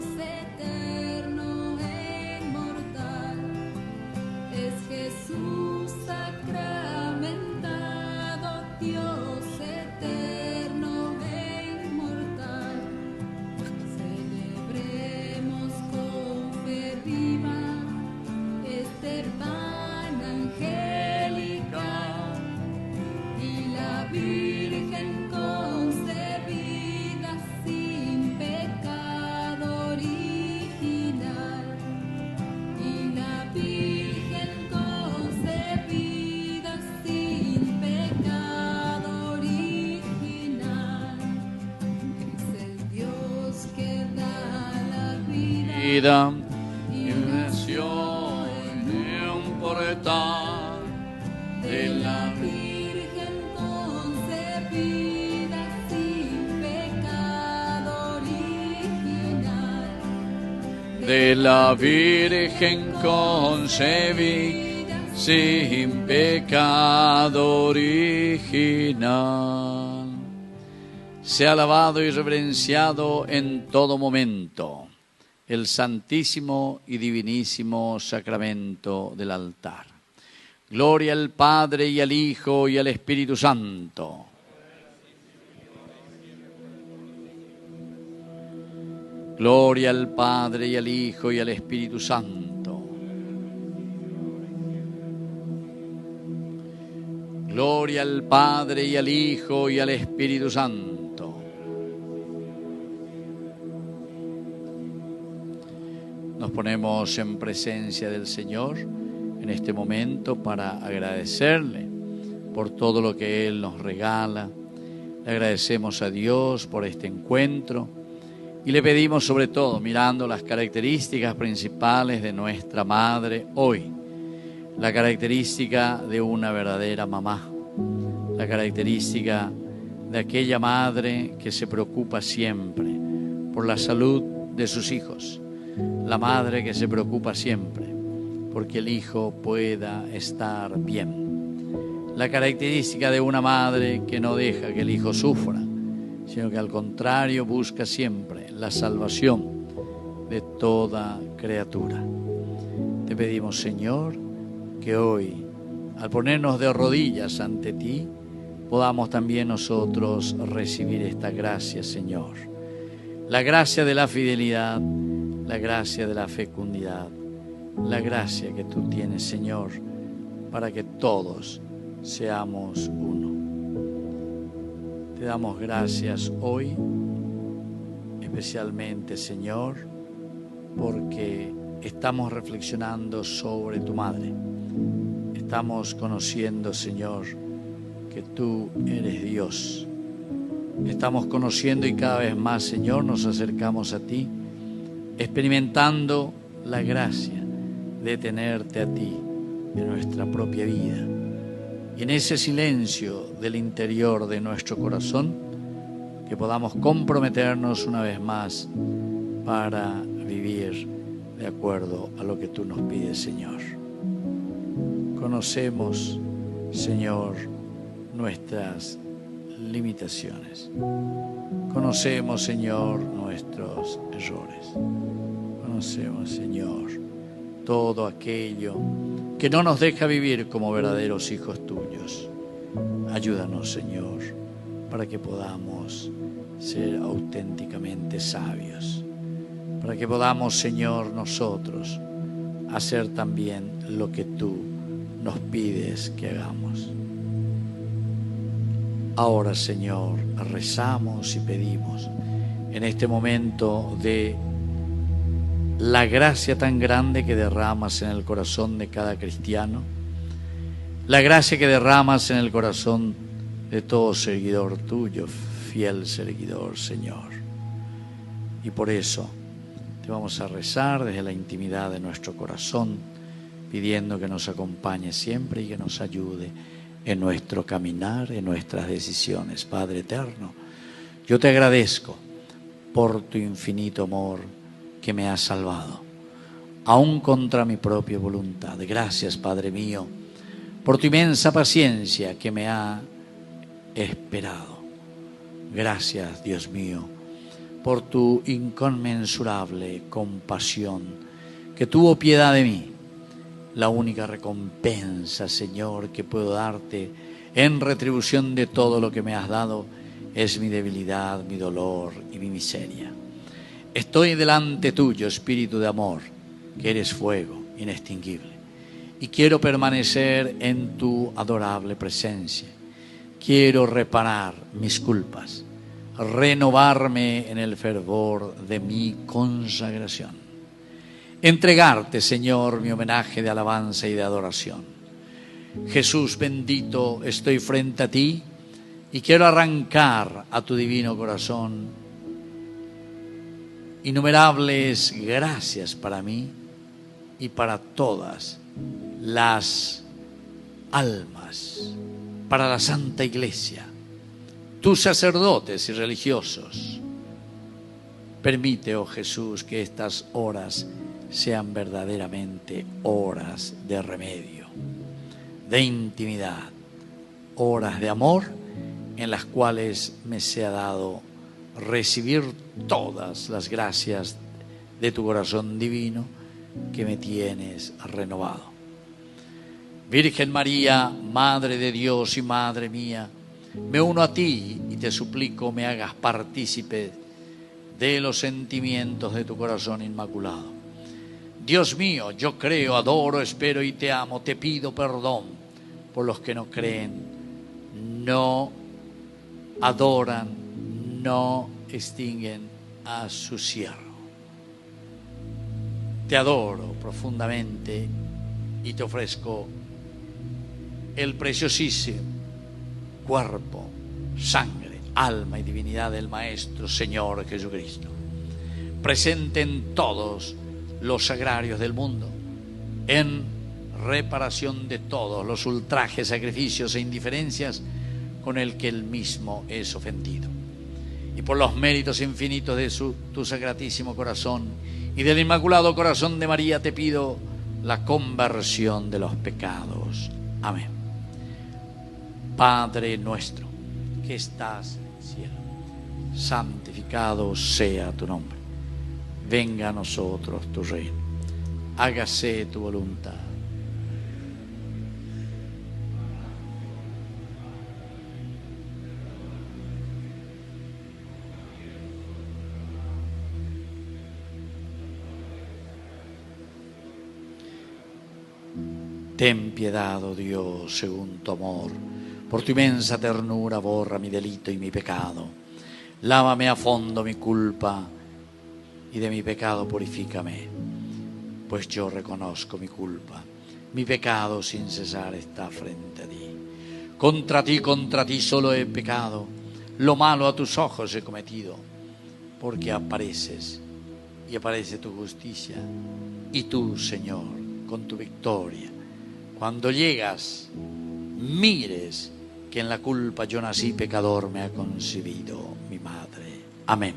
eterno e inmortal, es Jesús sacramentado, Dios eterno e inmortal. Celebremos con fe viva este pan angelical y la Virgen concebida sin pecado original, y la Virgen concebida sin pecado original. Es el Dios que da la vida y nació en un portal de la Virgen concebida sin pecado original. de la Virgen concebida sin pecado original. Sea alabado y reverenciado en todo momento el santísimo y divinísimo sacramento del altar. Gloria al Padre y al Hijo y al Espíritu Santo. Gloria al Padre y al Hijo y al Espíritu Santo. Gloria al Padre y al Hijo y al Espíritu Santo. Nos ponemos en presencia del Señor en este momento para agradecerle por todo lo que Él nos regala. Le agradecemos a Dios por este encuentro y le pedimos sobre todo, mirando las características principales de nuestra madre hoy, la característica de una verdadera mamá, la característica de aquella madre que se preocupa siempre por la salud de sus hijos, la madre que se preocupa siempre porque el hijo pueda estar bien, la característica de una madre que no deja que el hijo sufra, sino que al contrario busca siempre la salvación de toda criatura. Te pedimos, Señor, que hoy, al ponernos de rodillas ante ti, podamos también nosotros recibir esta gracia, Señor. La gracia de la fidelidad, la gracia de la fecundidad, la gracia que tú tienes, Señor, para que todos seamos uno. Te damos gracias hoy, especialmente, Señor, porque estamos reflexionando sobre tu madre. Estamos conociendo, Señor, que tú eres Dios. Estamos conociendo y cada vez más, Señor, nos acercamos a ti, experimentando la gracia de tenerte a ti en nuestra propia vida. Y en ese silencio del interior de nuestro corazón, que podamos comprometernos una vez más para vivir de acuerdo a lo que tú nos pides, Señor. Conocemos, Señor, nuestras limitaciones. Conocemos, Señor, nuestros errores. Conocemos, Señor, todo aquello que no nos deja vivir como verdaderos hijos tuyos. Ayúdanos, Señor, para que podamos ser auténticamente sabios, para que podamos, Señor, nosotros hacer también lo que tú nos pides que hagamos. Ahora, Señor, rezamos y pedimos en este momento de la gracia tan grande que derramas en el corazón de cada cristiano, la gracia que derramas en el corazón de todo seguidor tuyo, fiel seguidor, Señor. Y por eso te vamos a rezar desde la intimidad de nuestro corazón, pidiendo que nos acompañe siempre y que nos ayude en nuestro caminar, en nuestras decisiones. Padre eterno, yo te agradezco por tu infinito amor que me has salvado, aún contra mi propia voluntad. Gracias, Padre mío, por tu inmensa paciencia que me ha esperado. Gracias, Dios mío, por tu inconmensurable compasión, que tuvo piedad de mí. La única recompensa, Señor, que puedo darte en retribución de todo lo que me has dado es mi debilidad, mi dolor y mi miseria. Estoy delante tuyo, Espíritu de amor, que eres fuego inextinguible, y quiero permanecer en tu adorable presencia. Quiero reparar mis culpas, renovarme en el fervor de mi consagración. Entregarte, Señor, mi homenaje de alabanza y de adoración. Jesús bendito, estoy frente a ti y quiero arrancar a tu divino corazón innumerables gracias para mí y para todas las almas, para la Santa Iglesia, tus sacerdotes y religiosos. Permite, oh Jesús, que estas horas sean verdaderamente horas de remedio, de intimidad, horas de amor en las cuales me sea dado recibir todas las gracias de tu corazón divino que me tienes renovado. Virgen María, Madre de Dios y Madre mía, me uno a ti y te suplico me hagas partícipe de los sentimientos de tu corazón inmaculado. Dios mío, yo creo, adoro, espero y te amo. Te pido perdón por los que no creen, no adoran, no extinguen a su siervo. Te adoro profundamente y te ofrezco el preciosísimo cuerpo, sangre, alma y divinidad del Maestro Señor Jesucristo, presente en todos los sagrarios del mundo, en reparación de todos los ultrajes, sacrificios e indiferencias con el que él mismo es ofendido. Y por los méritos infinitos de tu sacratísimo corazón y del Inmaculado Corazón de María te pido la conversión de los pecados. Amén. Padre nuestro, que estás en el cielo, santificado sea tu nombre. Venga a nosotros tu reino. Hágase tu voluntad. Ten piedad, oh Dios, según tu amor. Por tu inmensa ternura borra mi delito y mi pecado. Lávame a fondo mi culpa y de mi pecado purifícame. Pues yo reconozco mi culpa. Mi pecado sin cesar está frente a ti. Contra ti solo he pecado. Lo malo a tus ojos he cometido. Porque apareces y aparece tu justicia. Y tú, Señor, con tu victoria, cuando llegas, mires que en la culpa yo nací pecador, me ha concebido mi madre. Amén.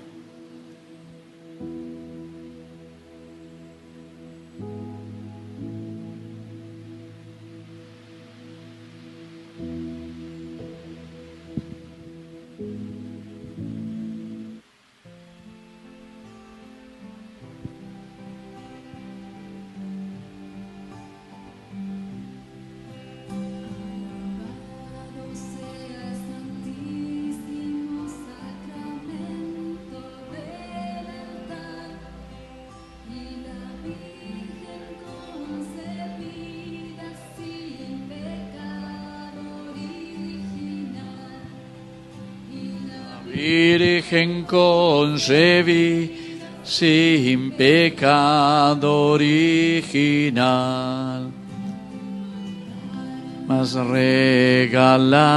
Virgen concebí sin pecado original, mas regalado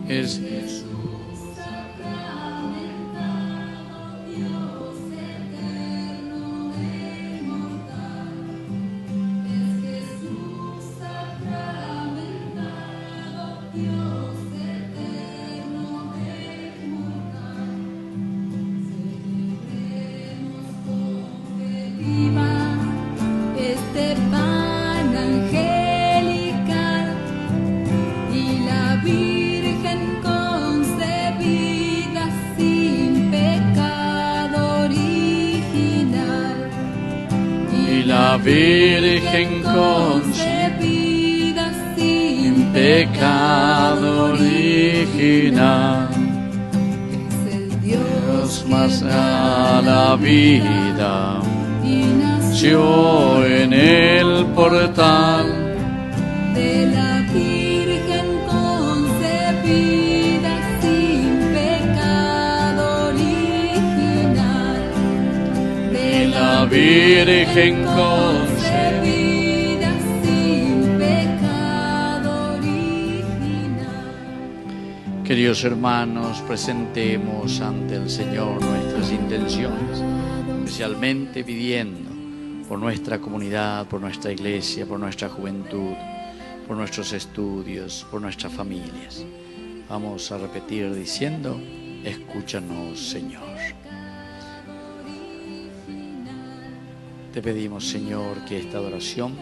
es Jesús. Este pan angelical y la vida. Virgen concebida sin pecado original, es el Dios más a la vida, y nació en el portal de la Virgen concebida sin pecado original, de la Virgen concebida sin pecado original. Queridos hermanos, presentemos ante el Señor nuestras intenciones, especialmente pidiendo por nuestra comunidad, por nuestra iglesia, por nuestra juventud, por nuestros estudios, por nuestras familias. Vamos a repetir diciendo: escúchanos, Señor. Te pedimos, Señor, que esta adoración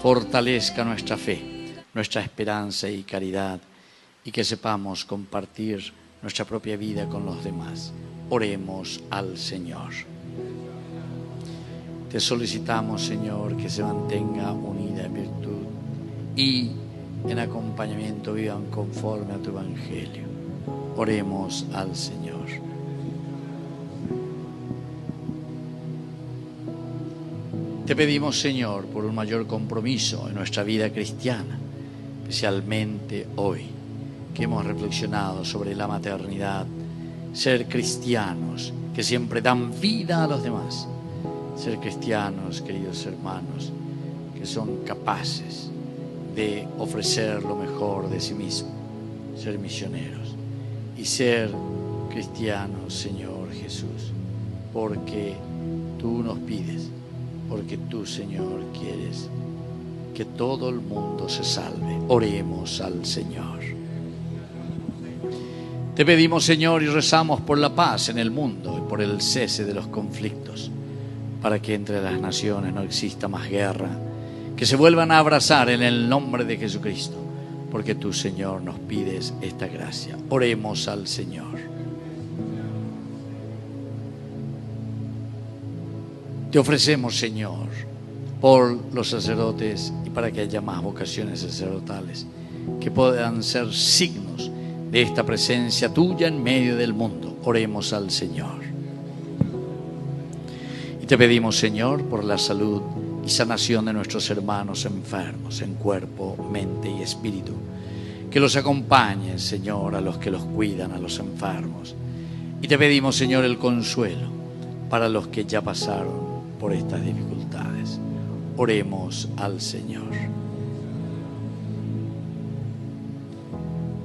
fortalezca nuestra fe, nuestra esperanza y caridad, y que sepamos compartir nuestra propia vida con los demás. Oremos al Señor. Te solicitamos, Señor, que se mantenga unida en virtud y en acompañamiento vivan conforme a tu Evangelio. Oremos al Señor. Te pedimos, Señor, por un mayor compromiso en nuestra vida cristiana, especialmente hoy, que hemos reflexionado sobre la maternidad, ser cristianos que siempre dan vida a los demás. Ser cristianos, queridos hermanos, que son capaces de ofrecer lo mejor de sí mismos, ser misioneros y ser cristianos, Señor Jesús, porque tú nos pides, porque tú, Señor, quieres que todo el mundo se salve. Oremos al Señor. Te pedimos, Señor, y rezamos por la paz en el mundo y por el cese de los conflictos, para que entre las naciones no exista más guerra, que se vuelvan a abrazar en el nombre de Jesucristo, porque tú, Señor, nos pides esta gracia. Oremos al Señor. Te ofrecemos, Señor, por los sacerdotes y para que haya más vocaciones sacerdotales, que puedan ser signos de esta presencia tuya en medio del mundo. Oremos al Señor. Te pedimos, Señor, por la salud y sanación de nuestros hermanos enfermos en cuerpo, mente y espíritu. Que los acompañes, Señor, a los que los cuidan, a los enfermos. Y te pedimos, Señor, el consuelo para los que ya pasaron por estas dificultades. Oremos al Señor.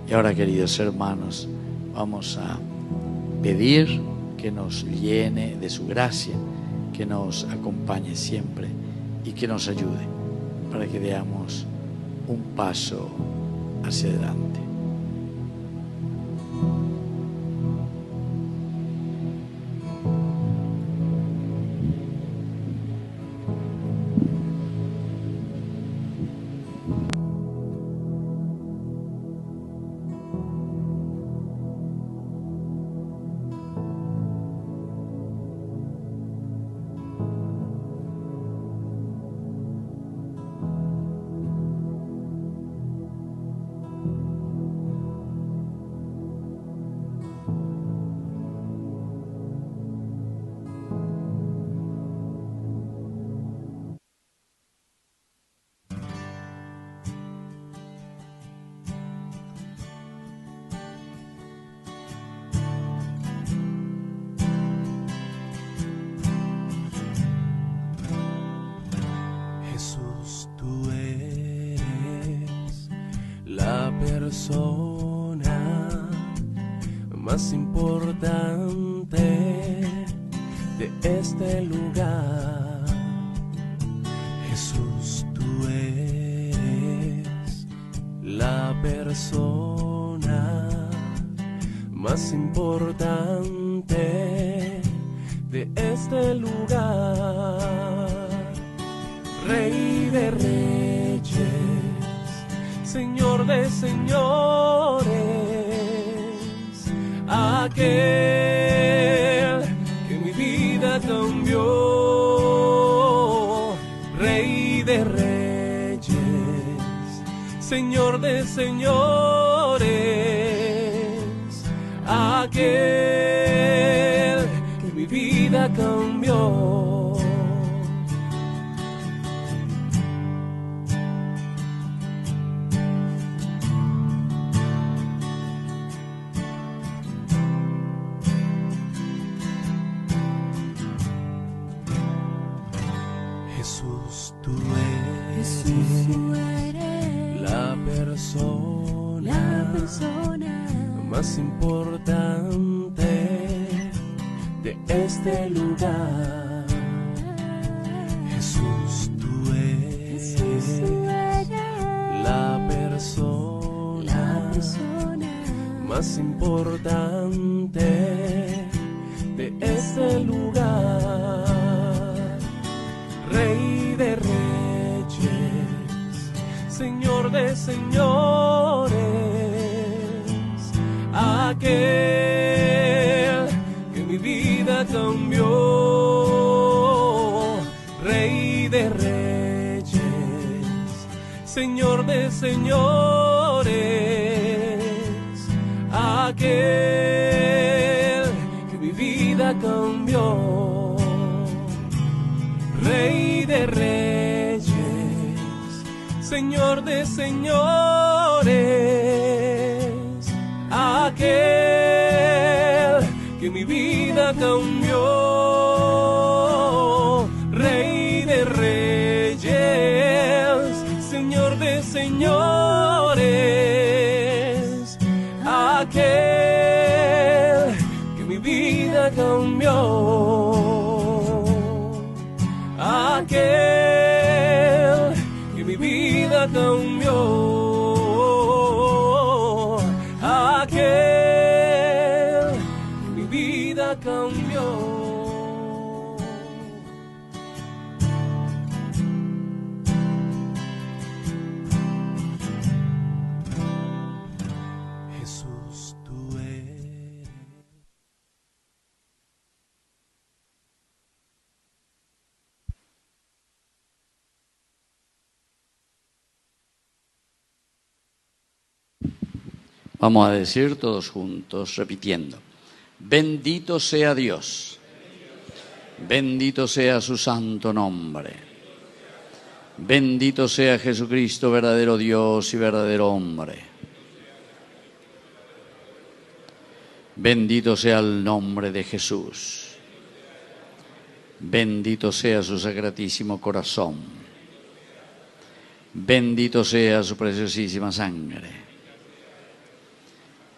Y ahora, queridos hermanos, vamos a pedir que nos llene de su gracia, que nos acompañe siempre y que nos ayude para que demos un paso hacia adelante. persona más importante de este lugar. Jesús, tú eres la persona más importante de este lugar. Rey de reyes, Señor de señores, aquel que mi vida cambió. Rey Señor de señores, aquel que mi vida cambió. Jesús, tú eres la persona más importante de este lugar. Jesús, tú eres la persona más importante de este lugar. Rey de reyes, Señor de señores, aquel que mi vida cambió. Rey de reyes, Señor de señores, aquel que mi vida cambió. Rey de reyes, Señor de señores, aquel que mi vida cambió. Rey de reyes, Señor de señores, aquel que mi vida cambió. Aquel que mi vida cambió. Aquel que mi vida cambió. Jesús, tú eres. Vamos a decir todos juntos, repitiendo: bendito sea Dios, bendito sea su santo nombre, bendito sea Jesucristo, verdadero Dios y verdadero hombre. Bendito sea el nombre de Jesús, bendito sea su sacratísimo corazón, bendito sea su preciosísima sangre.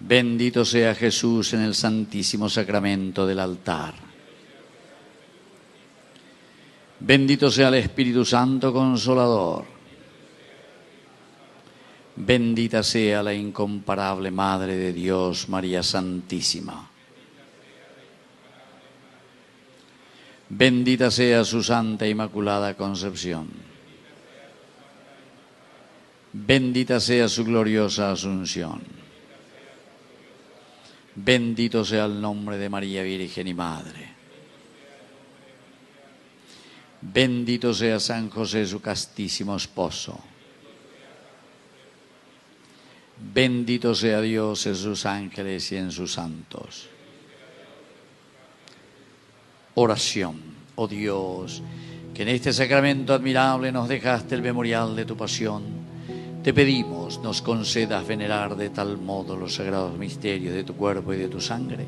Bendito sea Jesús en el santísimo sacramento del altar. Bendito sea el Espíritu Santo Consolador. Bendita sea la incomparable Madre de Dios, María Santísima. Bendita sea su Santa Inmaculada Concepción. Bendita sea su gloriosa Asunción. Bendito sea el nombre de María Virgen y Madre. Bendito sea San José, su castísimo esposo. Bendito sea Dios en sus ángeles y en sus santos. Oración. Oh Dios, que en este sacramento admirable nos dejaste el memorial de tu pasión, te pedimos nos concedas venerar de tal modo los sagrados misterios de tu cuerpo y de tu sangre,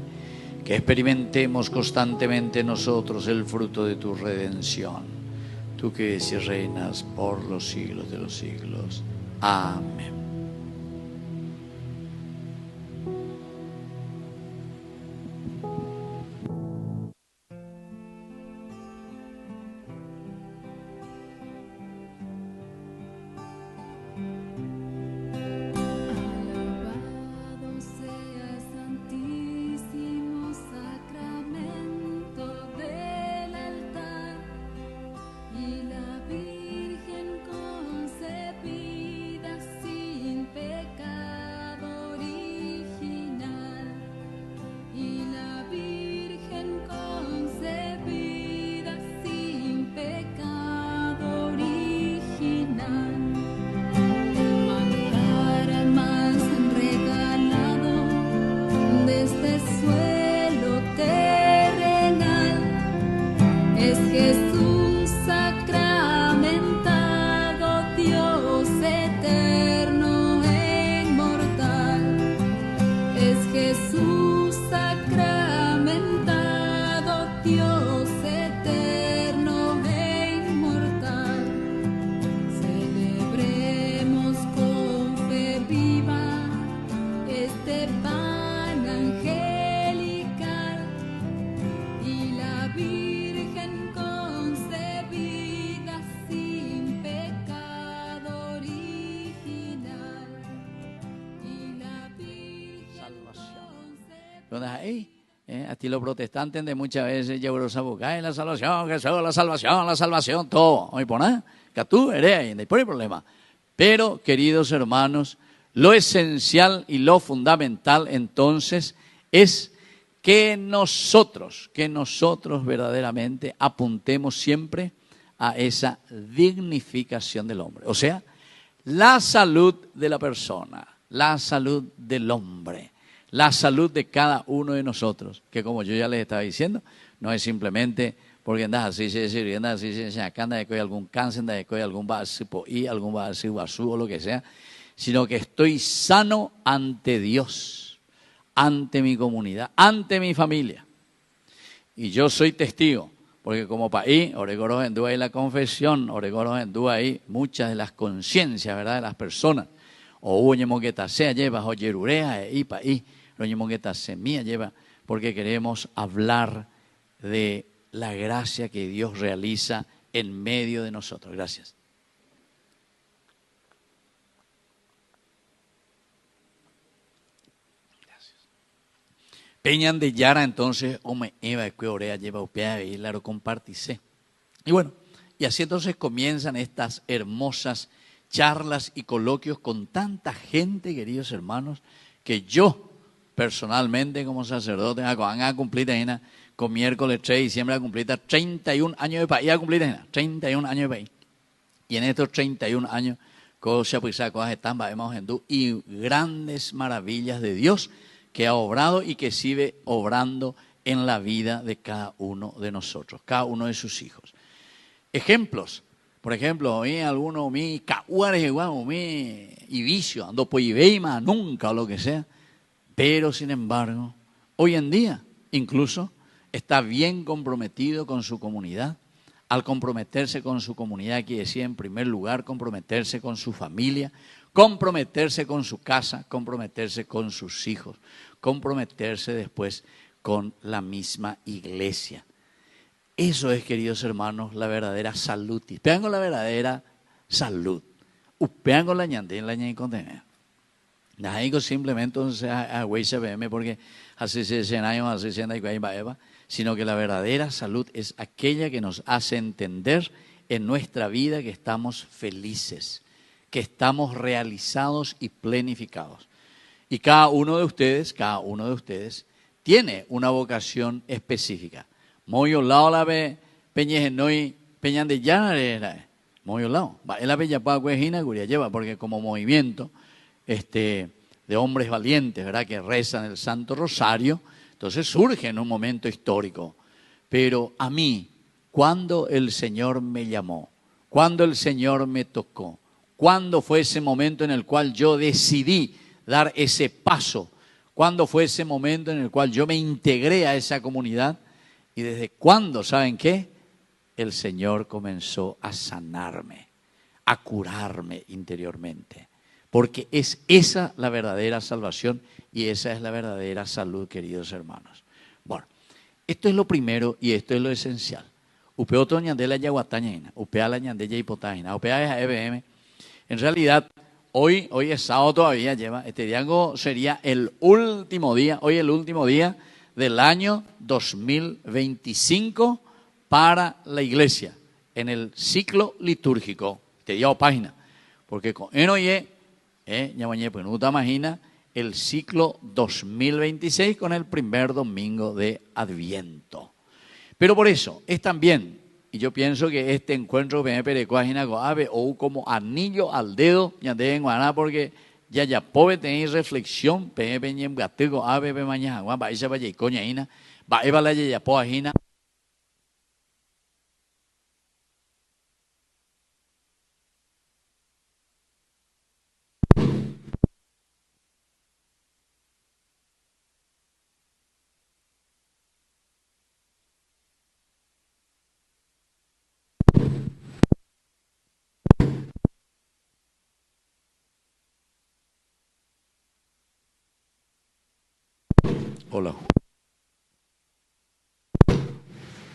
que experimentemos constantemente en nosotros el fruto de tu redención. Tú que vives y reinas por los siglos de los siglos. Amén. Alabado sea santísimo sacramento del altar y la Virgen concebida sin A ti los protestantes de muchas veces la salvación, Jesús, la salvación, todo. Hoy pones, que tú eres, y no hay problema. Pero, queridos hermanos, lo esencial y lo fundamental entonces es que nosotros verdaderamente apuntemos siempre a esa dignificación del hombre. O sea, la salud de la persona, la salud del hombre, la salud de cada uno de nosotros, que como yo ya les estaba diciendo, no es simplemente porque andas así, acá anda de algún cáncer, anda de algún algún o lo que sea, sino que estoy sano ante Dios, ante mi comunidad, ante mi familia. Y yo soy testigo, porque como país, Oregoros en Dúa y la confesión, Oregoros en Dúa ahí, muchas de las conciencias, ¿verdad?, de las personas, o Uñemogueta sea lleva, o Yerurea y país, Uñemogueta semilla lleva, porque queremos hablar de la gracia que Dios realiza en medio de nosotros. Gracias. Peñan de Yara entonces, ome Eva que orea lleva upea y la compartice. Y bueno, y así entonces comienzan estas hermosas charlas y coloquios con tanta gente, queridos hermanos, que yo personalmente como sacerdote van a cumplir con miércoles 3 de diciembre a cumplir 31 años de país, a cumplir 31 años de país. Y en estos 31 años, cosas están, y grandes maravillas de Dios que ha obrado y que sigue obrando en la vida de cada uno de nosotros, cada uno de sus hijos. Ejemplos, por ejemplo, alguno mi cahuares y vicio, ando por Ibeima, nunca o lo que sea, pero sin embargo, hoy en día incluso está bien comprometido con su comunidad. Al comprometerse con su comunidad, quiere decir en primer lugar comprometerse con su familia, comprometerse con su casa, comprometerse con sus hijos, comprometerse después con la misma iglesia. Eso es, queridos hermanos, la verdadera salud. Upean con la verdadera salud. Upean con la ñandén, la ñandén con tener. No simplemente a porque así se años, así se anda, sino que la verdadera salud es aquella que nos hace entender en nuestra vida que estamos felices, que estamos realizados y planificados. Y cada uno de ustedes tiene una vocación específica. Moyolao la ve peñejenoi peñan de llana moyolao. Va la bella paguejina guria lleva porque como movimiento de hombres valientes, ¿verdad?, que rezan el Santo Rosario, entonces surge en un momento histórico. Pero a mí, cuando el Señor me llamó, cuando el Señor me tocó, cuando fue ese momento en el cual yo decidí dar ese paso, cuando fue ese momento en el cual yo me integré a esa comunidad, y desde cuándo, ¿saben qué? El Señor comenzó a sanarme, a curarme interiormente. Porque es esa la verdadera salvación y esa es la verdadera salud, queridos hermanos. Bueno, esto es lo primero y esto es lo esencial. Upeo to ñandela yaguataña, upea la ñandella hipotágina, upea es EBM. En realidad, hoy es sábado todavía, este día sería el último día, hoy el último día del año 2025 para la iglesia, en el ciclo litúrgico. Te digo página, porque con enoye, pues no te imaginas el ciclo 2026 con el primer domingo de Adviento. Pero por eso es también, y yo pienso que este encuentro o como anillo al dedo, ya de en Guaná, porque ya puede tener reflexión, mañana, va esa vaya y coña ina, va eva la ya poajina.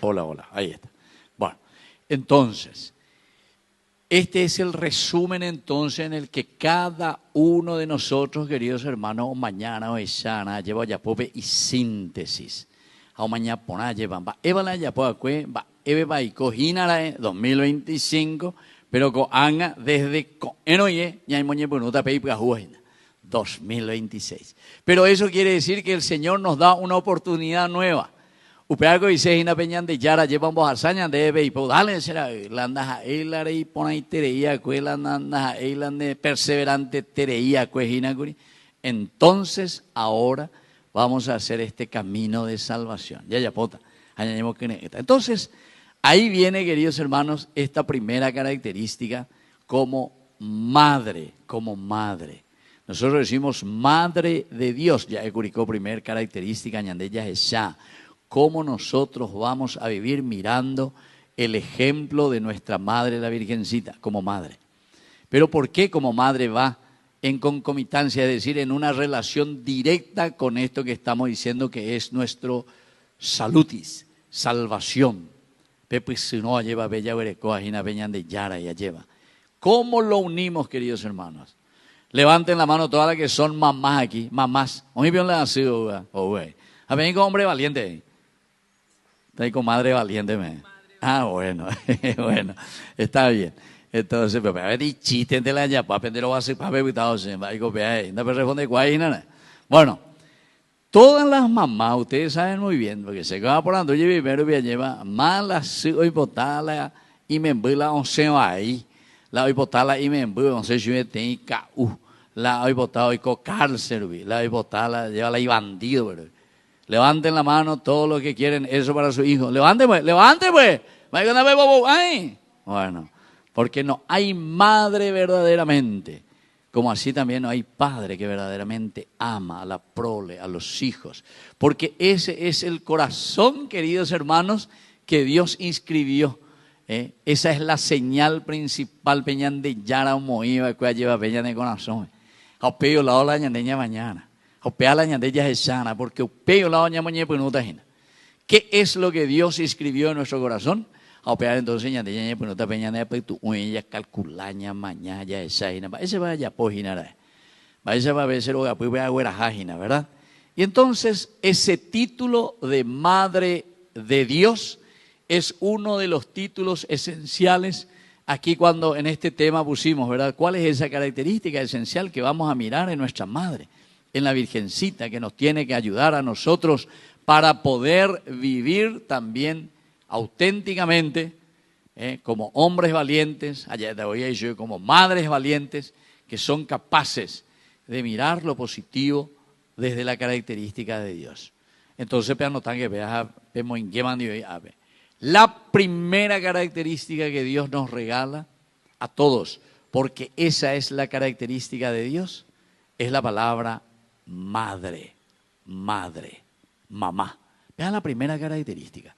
Hola, ahí está. Bueno, entonces, Este es el resumen entonces en el que cada uno de nosotros, queridos hermanos, o mañana o echana, lleva ya pope y síntesis. A mañana pona llevan, va, eva la ya pope, va, eve va y cojina la 2025, pero con anga desde enoye, ya hay moñe ponuta pei juena 2026. Pero eso quiere decir que el Señor nos da una oportunidad nueva. Upeago y sejina peñan de yara llevan vos hazaña de be y podale será la andaja elare y pona y tereía cuela andaja elande perseverante tereía cuejina curi. Entonces ahora vamos a hacer este camino de salvación. Ya pota. Entonces ahí viene, queridos hermanos, esta primera característica como madre, como madre. Nosotros decimos madre de Dios. Ya curicó primer característica añandella es ya. Cómo nosotros vamos a vivir mirando el ejemplo de nuestra madre, la Virgencita, como madre. Pero ¿por qué como madre va en concomitancia, es decir, en una relación directa con esto que estamos diciendo que es nuestro salutis, salvación? Pepe si no lleva bella verecoa, jina peñan de yara ya lleva. ¿Cómo lo unimos, queridos hermanos? Levanten la mano todas las que son mamás aquí, mamás. Muy bien le ha sido, güey. A venir con hombre valiente. Está ahí con madre valiente, me. Ah, bueno, bueno, está bien. Entonces, pero a ver, y chiste de la ya, para aprender lo hace, para beber, va y copiar, no me responde cuál, nada. Bueno, todas las mamás, ustedes saben muy bien, porque se va por ando, yo primero me lleva, malas, hoy botala, y me embula un seno ahí, la hoy botala, y me embula, no sé si me tengo KU, la hoy botala, hoy cárcel, la hoy botala, lleva la y bandido, pero. Levanten la mano todos los que quieren eso para su hijo. Levante pues. Ay. Bueno, porque no hay madre verdaderamente, como así también no hay padre que verdaderamente ama a la prole, a los hijos. Porque ese es el corazón, queridos hermanos, que Dios inscribió. Esa es la señal principal, peñan de yara moiva, que lleva peñan de corazón. Aupeo la ola ñandeña mañana. Porque ¿qué es lo que Dios escribió en nuestro corazón? Entonces ese vaya ¿verdad? Y entonces ese título de madre de Dios es uno de los títulos esenciales. Aquí cuando en este tema pusimos, ¿verdad? ¿Cuál es esa característica esencial que vamos a mirar en nuestra madre? En la Virgencita, que nos tiene que ayudar a nosotros para poder vivir también auténticamente como hombres valientes, allá de hoy yo como madres valientes, que son capaces de mirar lo positivo desde la característica de Dios. Entonces, notan que la primera característica que Dios nos regala a todos, porque esa es la característica de Dios, es la palabra madre, madre, mamá. Vean la primera característica.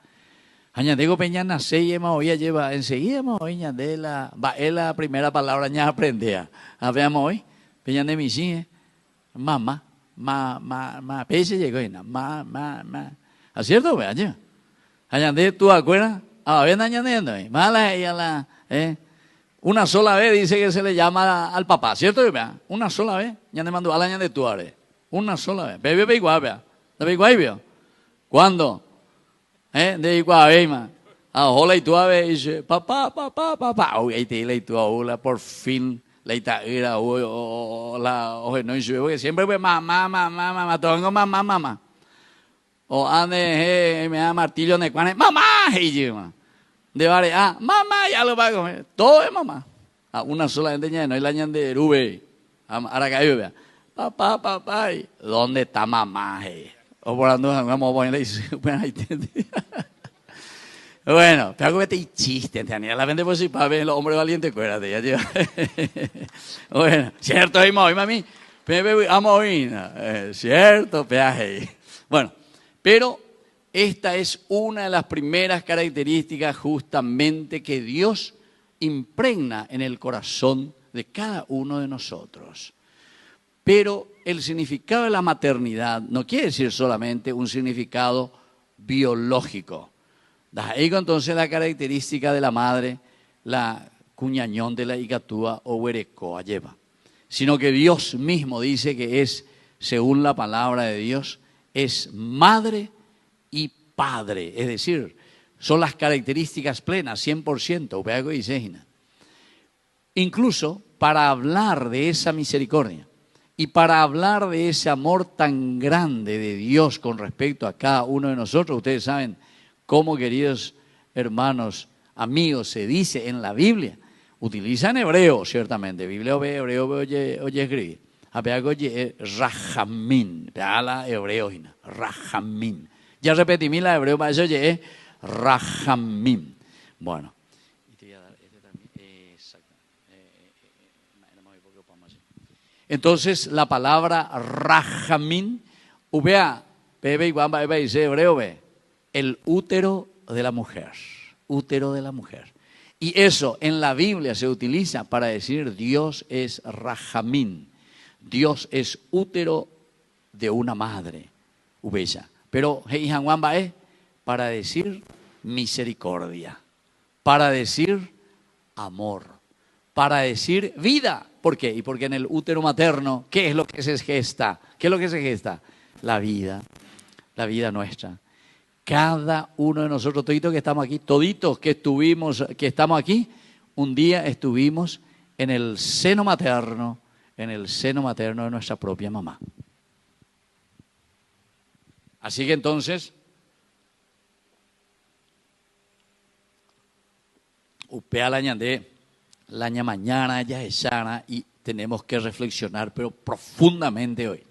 Añadego peña nace y hoy lleva enseguida hoy de la primera palabra ya aprendía. Veamos hoy peña de mi sí, mamá, pese llegó y mamá. ¿Es cierto? Vean. Añade tú acuerdas? Ven añadiendo, mala ella la una sola vez dice que se le llama al papá, ¿cierto? Una sola vez, ya le mandó a la de tu are. Una sola vez. Bebe igual, vea. ¿De igual veo? ¿Cuándo? De igual, veima. Hola y tú a ver, dice, papá. Hoy ahí te la y tú a por fin la itaíra o la oje no dice, porque siempre pues mamá, tengo mamá. O ande me da martillo de cuane, mamá, y yo, de vare, mamá, ya lo va a comer. Todo es mamá. Una sola gente ya no hay la de Rube. Ahora que vea. Papá, ¿dónde está mamá? O por ando vamos a ponerle bueno, pero que te chiste, Daniel, la vende por si para ver el hombre valiente, acuérdate, ya lleva. Bueno, cierto, hoy mami, vamos a oír, cierto, peaje. Bueno, pero esta es una de las primeras características justamente que Dios impregna en el corazón de cada uno de nosotros. Pero el significado de la maternidad no quiere decir solamente un significado biológico. Ahí entonces la característica de la madre, la cuñañón de la icatúa o huerecoa lleva, sino que Dios mismo dice que es, según la palabra de Dios, es madre y padre, es decir, son las características plenas, 100%, incluso para hablar de esa misericordia y para hablar de ese amor tan grande de Dios con respecto a cada uno de nosotros. Ustedes saben cómo, queridos hermanos, amigos, se dice en la Biblia. Utilizan hebreo, ciertamente. Biblia ve hebreo, oye escribir. Oye, rahamín. La hebreo, rahamín. Ya repetí la hebreo, para eso oye, rahamín. Bueno. Entonces, la palabra rahamín, vea, dice hebreo, ve, el útero de la mujer. Útero de la mujer. Y eso en la Biblia se utiliza para decir Dios es rahamín. Dios es útero de una madre. Ubella. Pero es para decir misericordia, para decir amor, para decir vida. ¿Por qué? Y porque en el útero materno, ¿qué es lo que se gesta? ¿Qué es lo que se gesta? La vida nuestra. Cada uno de nosotros, toditos que estamos aquí, toditos que estamos aquí, un día estuvimos en el seno materno de nuestra propia mamá. Así que entonces, upea la ñandé, la mañana ya es sana y tenemos que reflexionar, pero profundamente hoy,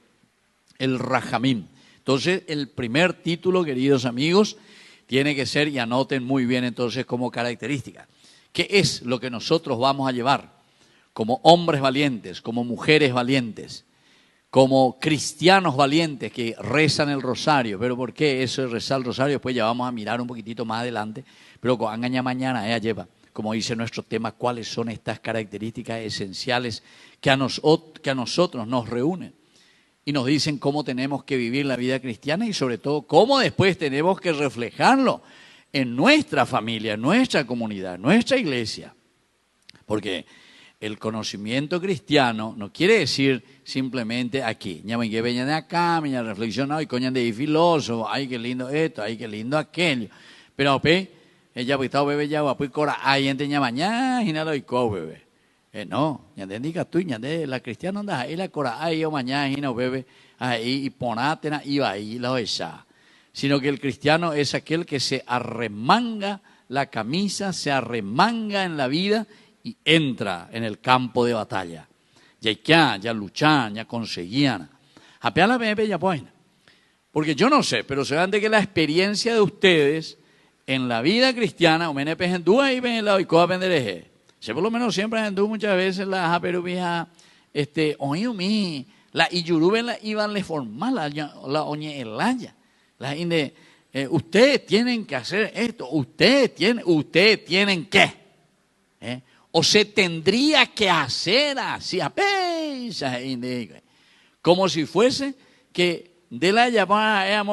el rahamín. Entonces, el primer título, queridos amigos, tiene que ser, y anoten muy bien entonces como característica, ¿qué es lo que nosotros vamos a llevar como hombres valientes, como mujeres valientes, como cristianos valientes que rezan el rosario? Pero ¿por qué eso de rezar el rosario? Después ya vamos a mirar un poquitito más adelante, pero con mañana ella lleva, como dice nuestro tema, cuáles son estas características esenciales que a nosotros nos reúnen. Y nos dicen cómo tenemos que vivir la vida cristiana y sobre todo cómo después tenemos que reflejarlo en nuestra familia, en nuestra comunidad, en nuestra iglesia. Porque el conocimiento cristiano no quiere decir simplemente aquí. Ya me venía de acá, me he reflexionado y coñan de filósofo, ay qué lindo esto, ay qué lindo aquello. Pero ella pues está bebé ya, pues cora, ay gente ya mañana y nada y co bebé. No, ya te indica tú, ya de la cristiana anda ahí la cora, ahí yo mañana y no bebe, ahí y ponátena y va ahí la oesa. Sino que el cristiano es aquel que se arremanga la camisa, se arremanga en la vida y entra en el campo de batalla. Ya luchan, ya conseguían. Apea la bebé ya pues. Porque yo no sé, pero se dan de que la experiencia de ustedes en la vida cristiana, o menepe en dúa y ven la oicoa pendereje. Yo por lo menos siempre ando muchas veces la perubija, oído mi, la iyurube la iban le formar la oñe elaya. La inde, ustedes tienen que hacer esto, ustedes tienen que. O se tendría que hacer así, como si fuese que de la Japona,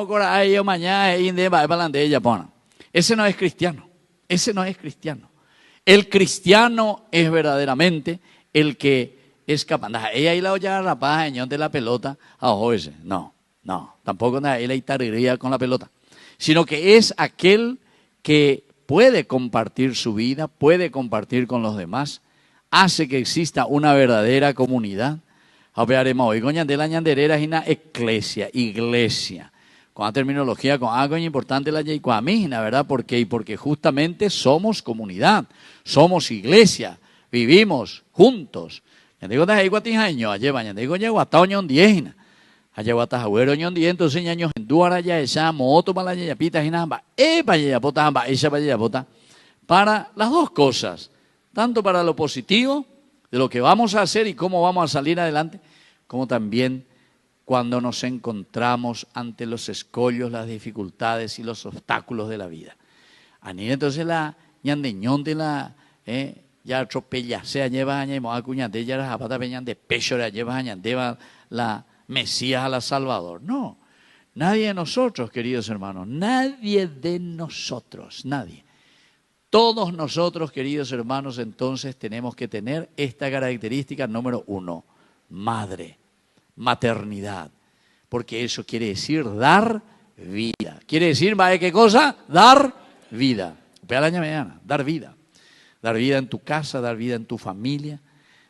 mañana, de Japona. Ese no es cristiano, ese no es cristiano. El cristiano es verdaderamente el que es capaz. Ella ahí la olla rapada, de la pelota, a ojo ese. No, tampoco nada, él ahí tariría con la pelota. Sino que es aquel que puede compartir su vida, puede compartir con los demás, hace que exista una verdadera comunidad. Hoy con la ñanderera es una iglesia. Con la terminología, con algo importante la yaicuamina, ¿verdad? Porque justamente somos comunidad, somos iglesia, vivimos juntos. Yandigo ta iguatijaño, alleva yandigo yaguata oñon diezina. Ayaguata jagüero oñon diez, entonces ñaños en duara ya esa moto para la yayapita jinamba, para yayapota jamba, esa para yayapota. Para las dos cosas, tanto para lo positivo, de lo que vamos a hacer y cómo vamos a salir adelante, como también cuando nos encontramos ante los escollos, las dificultades y los obstáculos de la vida. Ani entonces la ñandeñón de la ya atropella, se lleva aña y moa cuñate, ya la zapata peñan de pecho, la lleva aña, lleva la Mesías a la Salvador. No, nadie de nosotros, queridos hermanos, nadie de nosotros, nadie. Todos nosotros, queridos hermanos, entonces tenemos que tener esta característica número 1, madre, maternidad, porque eso quiere decir dar vida. Quiere decir, ¿vale qué cosa? Dar vida. Dar vida. Dar vida en tu casa, dar vida en tu familia,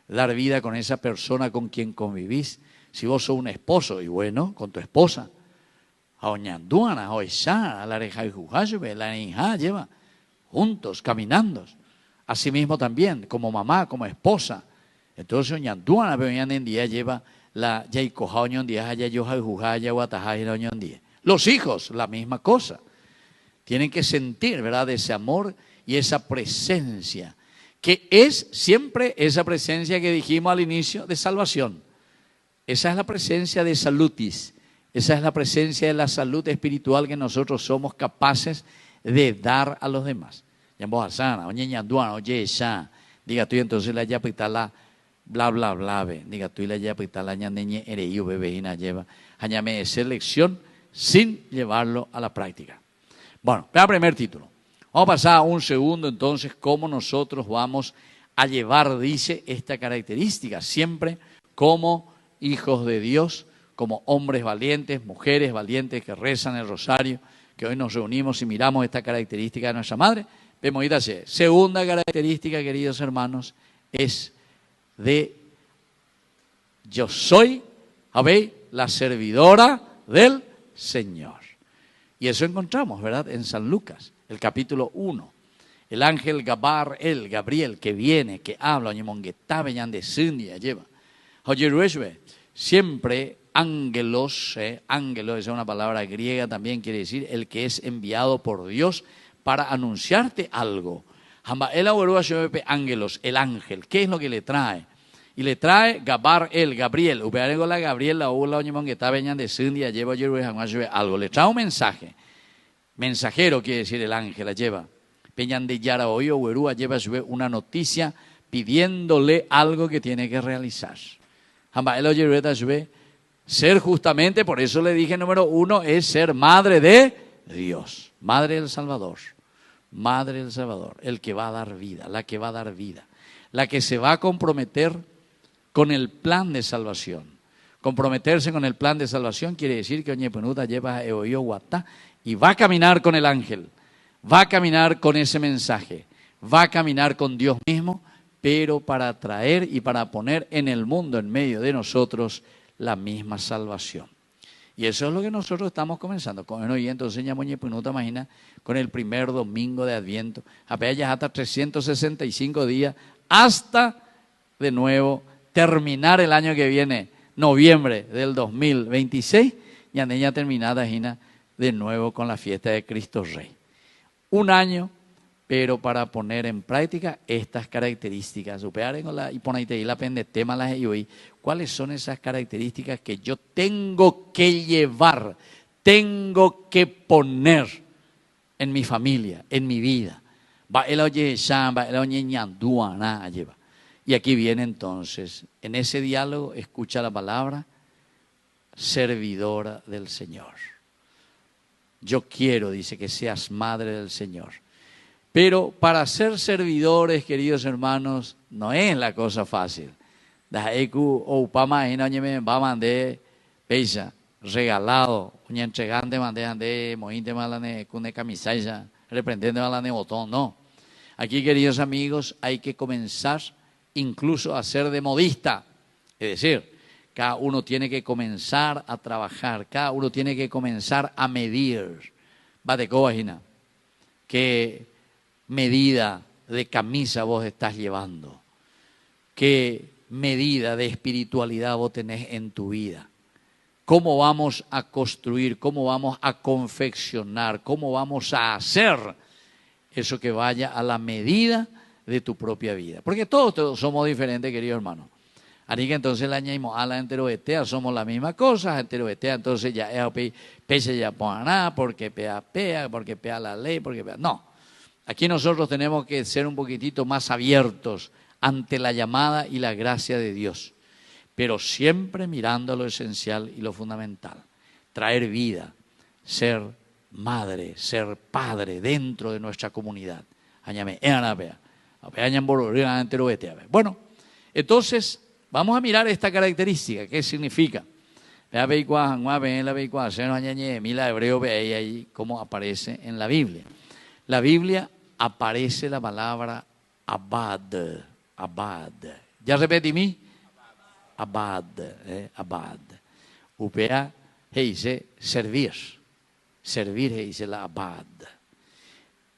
dar vida con esa persona con quien convivís. Si vos sos un esposo, y bueno, con tu esposa. Lleva juntos, caminando. Asimismo también, como mamá, como esposa. Entonces, oñanduana, pero en día lleva la yaikoja oñon día, haya yoja y jujaya, guatajaya oñon día. Los hijos, la misma cosa. Tienen que sentir, ¿verdad?, ese amor y esa presencia, que es siempre esa presencia que dijimos al inicio de salvación. Esa es la presencia de salutis, esa es la presencia de la salud espiritual que nosotros somos capaces de dar a los demás. Diga tú, entonces la yapitala bla bla bla, diga tú y la yapitala ñandeñe ereyu bebejina lleva, añame selección sin llevarlo a la práctica. Bueno, el primer título. Vamos a pasar a un segundo, entonces, cómo nosotros vamos a llevar, dice, esta característica, siempre como hijos de Dios, como hombres valientes, mujeres valientes que rezan el rosario, que hoy nos reunimos y miramos esta característica de nuestra madre. Vemos, segunda característica, queridos hermanos, es de yo soy, ¿habéis? La servidora del Señor. Y eso encontramos, ¿verdad?, en San Lucas, el capítulo 1. El ángel Gabriel, que viene, que habla, lleva. Siempre ángelos, ángelo, esa es una palabra griega, también quiere decir el que es enviado por Dios para anunciarte algo. Ángelos, el ángel, ¿qué es lo que le trae? Y le trae Gabriel, algo, le trae un mensaje. Mensajero quiere decir el ángel, la lleva. Peñan de Yara Oyo, Uerúa lleva una noticia pidiéndole algo que tiene que realizar. Ser justamente, por eso le dije número 1, es ser madre de Dios, madre del Salvador. Madre del Salvador, el que va a dar vida, la que va a dar vida, la que se va a comprometer con el plan de salvación. Comprometerse con el plan de salvación quiere decir que Oñepenuta lleva Eoyo Guatá y va a caminar con el ángel, va a caminar con ese mensaje, va a caminar con Dios mismo, pero para traer y para poner en el mundo, en medio de nosotros, la misma salvación. Y eso es lo que nosotros estamos comenzando. Y entonces imagina, con el primer domingo de Adviento, apenas ya hasta 365 días, hasta de nuevo terminar el año que viene, noviembre del 2026, y andeña terminada de nuevo con la fiesta de Cristo Rey. Un año, pero para poner en práctica estas características. ¿Cuáles son esas características que yo tengo que llevar, tengo que poner en mi familia, en mi vida? Y aquí viene entonces, en ese diálogo, escucha la palabra, servidora del Señor. Yo quiero, dice, que seas madre del Señor. Pero para ser servidores, queridos hermanos, no es la cosa fácil. Regalado, entregante, reprendente, no. Aquí, queridos amigos, hay que comenzar incluso a ser de modista. Es decir, cada uno tiene que comenzar a trabajar, cada uno tiene que comenzar a medir. ¿Qué medida de camisa vos estás llevando? ¿Qué medida de espiritualidad vos tenés en tu vida? ¿Cómo vamos a construir? ¿Cómo vamos a confeccionar? ¿Cómo vamos a hacer eso que vaya a la medida de tu propia vida? Porque todos somos diferentes, queridos hermanos. Así que entonces le añadimos a la enterobetea, somos la misma cosa, enterobetea, entonces ya es pese ya nada, porque pea, porque pea la ley, porque pea. No, aquí nosotros tenemos que ser un poquitito más abiertos ante la llamada y la gracia de Dios, pero siempre mirando lo esencial y lo fundamental, traer vida, ser madre, ser padre dentro de nuestra comunidad. Bueno, entonces vamos a mirar esta característica. ¿Qué significa? Cómo aparece en la Biblia. La Biblia aparece la palabra abad. Abad. ¿Ya repetí mí? Abad. Abad. Upea dice servir. Servir dice la abad.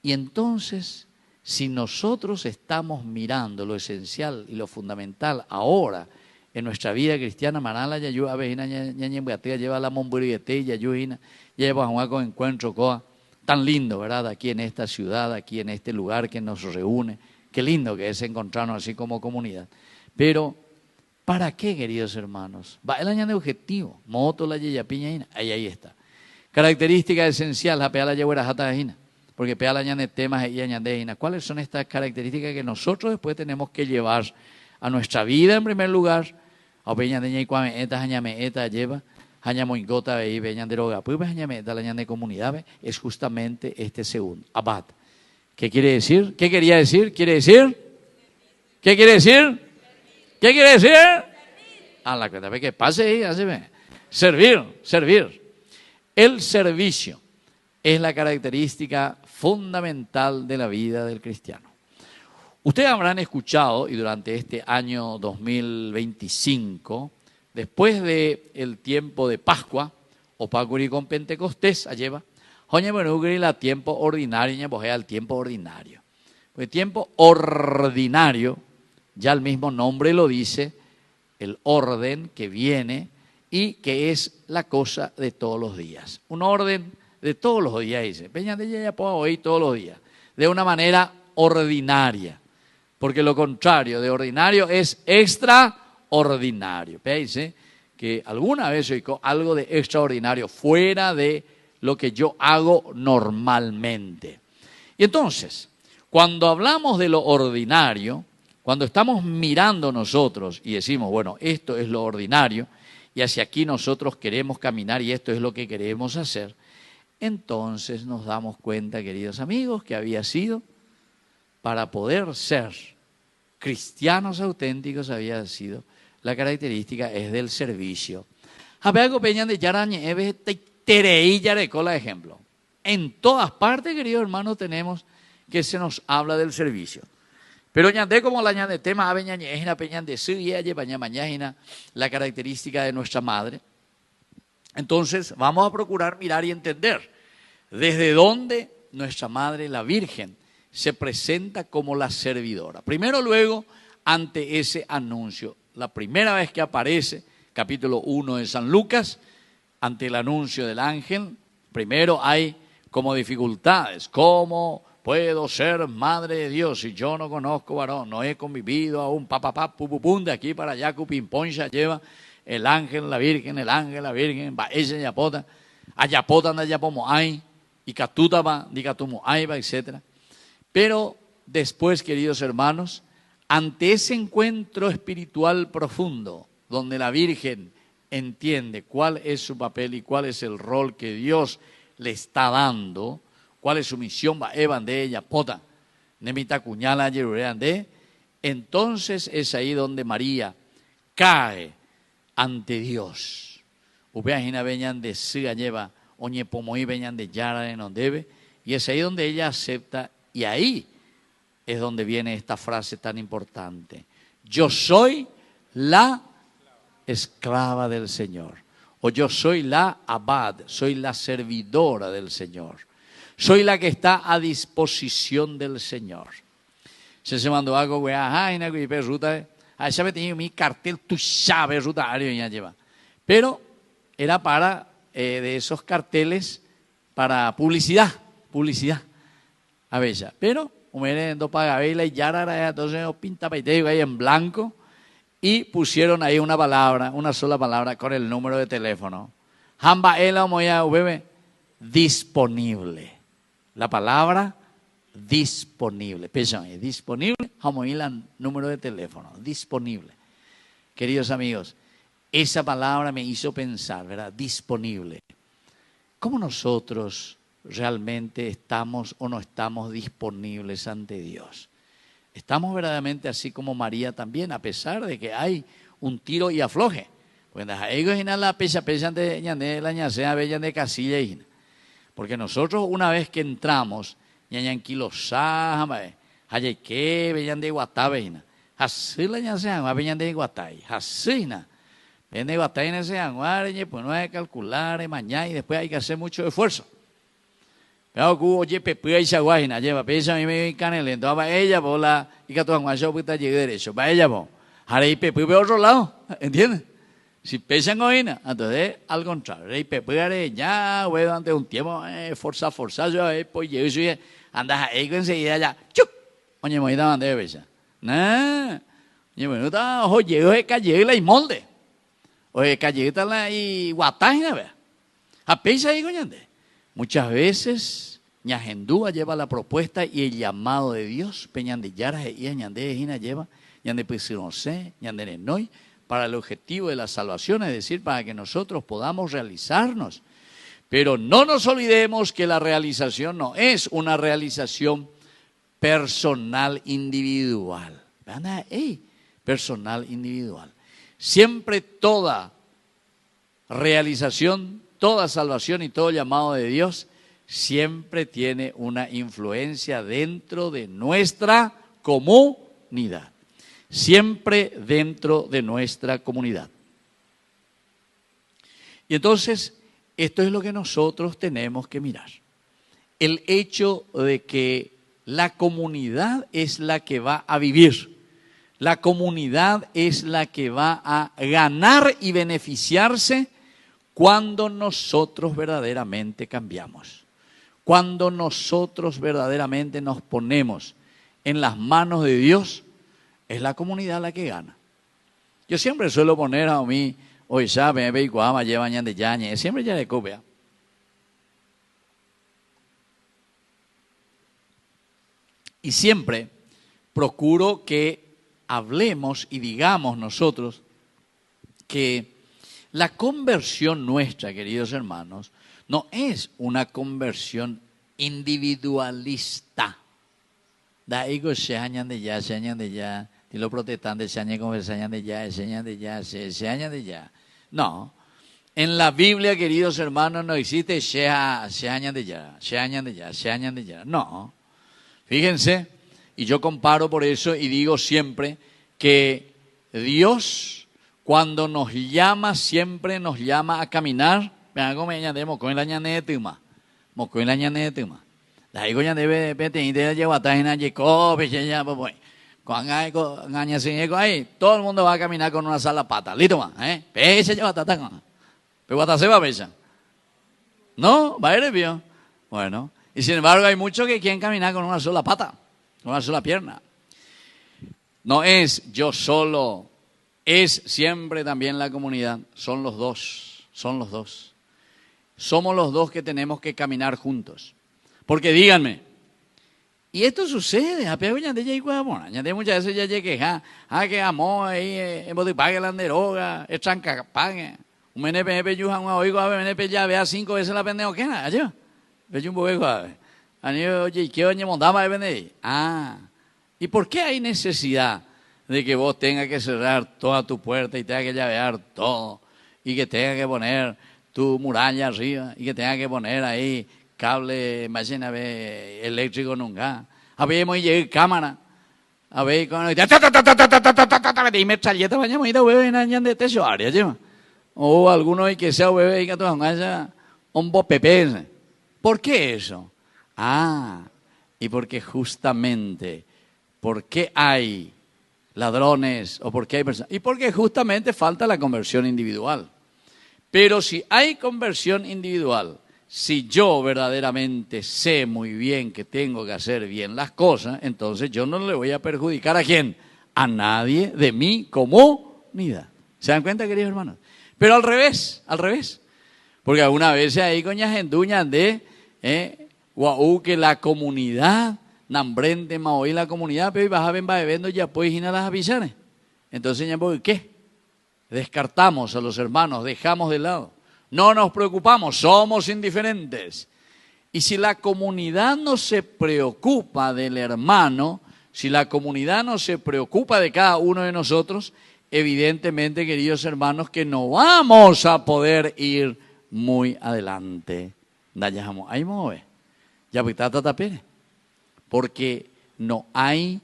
Y entonces, si nosotros estamos mirando lo esencial y lo fundamental ahora en nuestra vida cristiana, Marala Yayu Avejina Ñañembuatea lleva la Momburiguete Yayuina, lleva a un encuentro coa tan lindo, ¿verdad? Aquí en esta ciudad, aquí en este lugar que nos reúne. Qué lindo que es encontrarnos así como comunidad. Pero, ¿para qué, queridos hermanos? Va el año de objetivo. Moto la yeyapiñaina. Ahí está. Característica esencial, la pea la yehuera jataina. Porque pea la ñane temas y añadeina. ¿Cuáles son estas características que nosotros después tenemos que llevar a nuestra vida en primer lugar? A peña de ñaicuame, eta, jañame, eta, lleva. Jañamoingota, veí, veñan de roga. Pues jañame, eta, la ñane comunidad, es justamente este segundo. Abad. ¿Qué quiere decir? ¿Qué quería decir? ¿Quiere decir? ¿Qué quiere decir? ¿Qué quiere decir? A la cuenta, que pase ahí, así ve. Servir, servir. El servicio es la característica fundamental de la vida del cristiano. Ustedes habrán escuchado, y durante este año 2025, después del tiempo de Pascua, o Pacuri con Pentecostés, lleva, la tiempo ordinario, el tiempo ordinario. Porque tiempo ordinario, ya el mismo nombre lo dice, el orden que viene y que es la cosa de todos los días. Un orden de todos los días, dice. Peña de ella puedo oír todos los días, de una manera ordinaria. Porque lo contrario de ordinario es extraordinario. Dice que alguna vez oigo algo de extraordinario fuera de lo que yo hago normalmente. Y entonces, cuando hablamos de lo ordinario, cuando estamos mirando nosotros y decimos, bueno, esto es lo ordinario y hacia aquí nosotros queremos caminar y esto es lo que queremos hacer, entonces nos damos cuenta, queridos amigos, que había sido, para poder ser cristianos auténticos, había sido, la característica es del servicio. Ejemplo. En todas partes, queridos hermanos, tenemos que se nos habla del servicio. Pero ñandé como la ñande tema aveñañejina peñande suye mañana la característica de nuestra madre. Entonces vamos a procurar mirar y entender desde dónde nuestra madre, la Virgen, se presenta como la servidora. Primero, luego, ante ese anuncio. La primera vez que aparece, capítulo 1 de San Lucas, ante el anuncio del ángel, primero hay como dificultades. ¿Cómo puedo ser madre de Dios si yo no conozco varón? No he convivido aún, pum, de aquí para allá, cupimponcha, lleva el ángel, la Virgen, va ella yapota, ayapota anda yapomo hay, y catuta va, di catumo hay, va, etc. Pero después, queridos hermanos, ante ese encuentro espiritual profundo, donde la Virgen entiende cuál es su papel y cuál es el rol que Dios le está dando, cuál es su misión, va evan de ella, pota, nemita cuñala yerurean de, entonces es ahí donde María cae ante Dios. Upeajina veñan de siga lleva, oñe pomoí veñan de yara en donde debe, y es ahí donde ella acepta, y ahí es donde viene esta frase tan importante. Yo soy la esclava del Señor. O yo soy la abad, soy la servidora del Señor. Soy la que está a disposición del Señor. Se mandó algo, güey, ajá, y ruta, ya me tenía mi cartel, tu llave, ruta, ya lleva. Pero era para, de esos carteles, para publicidad. A bella. Pero, no paga vela y ya era, entonces pinta paiteo ahí en blanco. Y pusieron ahí una palabra, una sola palabra con el número de teléfono. Hamba ela moya ubebe, disponible. La palabra disponible. Pensame, disponible, hamoila número de teléfono, disponible. Queridos amigos, esa palabra me hizo pensar, ¿verdad? Disponible. ¿Cómo nosotros realmente estamos o no estamos disponibles ante Dios. Estamos verdaderamente así como María también, a pesar de que hay un tiro y afloje. Porque nosotros una vez que entramos, pues no hay que calcular mañana y después hay que hacer mucho esfuerzo. Pero oye, pepe y chaguajina, lleva pesa mi me canela, entonces va ella por la y que tú aguantas puta llegue derecho, va ella po. Ahora y pepe por otro lado, ¿entiendes? Si pesan goina, entonces al contrario, y pepe are ya, güey, durante un tiempo forza yo pues yo soy andas ahí con enseguida ya, chup. Oye, me da dónde pesa. Nah. Oye, bueno, está oye, es calle la y molde. Oye, calle está la y guatajina, ve. A pesa ahí coñande. Muchas veces Ñagendúa lleva la propuesta y el llamado de Dios, Peñandillara y Ñande Gina lleva, Ñande Pisirose, Ñande Nenoy, para el objetivo de la salvación, es decir, para que nosotros podamos realizarnos. Pero no nos olvidemos que la realización no es una realización personal individual. Personal individual. Siempre toda realización, toda salvación y todo llamado de Dios siempre tiene una influencia dentro de nuestra comunidad. Siempre dentro de nuestra comunidad. Y entonces, esto es lo que nosotros tenemos que mirar. El hecho de que la comunidad es la que va a vivir. La comunidad es la que va a ganar y beneficiarse cuando nosotros verdaderamente cambiamos, cuando nosotros verdaderamente nos ponemos en las manos de Dios, es la comunidad la que gana. Yo siempre suelo poner a mí, hoy sabe, ve y guama, lleva ñan de yañe, siempre ya de copia. Y siempre procuro que hablemos y digamos nosotros que la conversión nuestra, queridos hermanos, no es una conversión individualista. Da ego se añan de ya, y los protestantes se añan de ya. No. En la Biblia, queridos hermanos, no existe se añan de ya. No. Fíjense, y yo comparo por eso y digo siempre que Dios, cuando nos llama, siempre nos llama a caminar. Vean cómo añadimos con la ñanetuma. Mocoin la ñanetuma. La digo ya debe de llevar a en Jacob, ya pues. Cuando ahí, todo el mundo va a caminar con una sola pata. Listo más, Pese lleva tata con. Pero hasta se va a pesar. No, va a ir bien. Bueno, y sin embargo hay muchos que quieren caminar con una sola pata, con una sola pierna. No es yo solo. Es siempre también la comunidad, son los dos. Somos los dos que tenemos que caminar juntos. Porque díganme, y esto sucede, muchas veces ya llegué, que amo, en botipague la deroga, es tranca, pague. Un MNP yujan a oigo a MNP ya vea 5 veces la pendejo que nada, yo. Ve un poco a ver. Oye, ¿qué oye montaba de vender? ¿Y por qué hay necesidad de que vos tengas que cerrar toda tu puerta y tengas que llavear todo y que tengas que poner tu muralla arriba y que tengas que poner ahí cable, imagina, eléctrico nunca? A ver, hemos llegado cámara, a ver, con y metralleta, vayamos a ir a beber de techo área, lleva. O alguno que sea bebé y que todo un bopepe. ¿Por qué eso? Y porque justamente, ¿por qué hay ladrones o por qué hay personas? Y porque justamente falta la conversión individual. Pero si hay conversión individual, si yo verdaderamente sé muy bien que tengo que hacer bien las cosas, entonces yo no le voy a perjudicar ¿a quién? A nadie de mi comunidad. ¿Se dan cuenta, queridos hermanos? Pero al revés. Porque algunas veces ahí coñas enduñas de que la comunidad, nambrente, maoí la comunidad, pero vas a ver, va bebiendo ya pues ir a las avisanes. Entonces ya ¿qué? Descartamos a los hermanos, dejamos de lado. No nos preocupamos, somos indiferentes. Y si la comunidad no se preocupa del hermano, si la comunidad no se preocupa de cada uno de nosotros, evidentemente, queridos hermanos, que no vamos a poder ir muy adelante. Ahí mueve. Ya porque no hay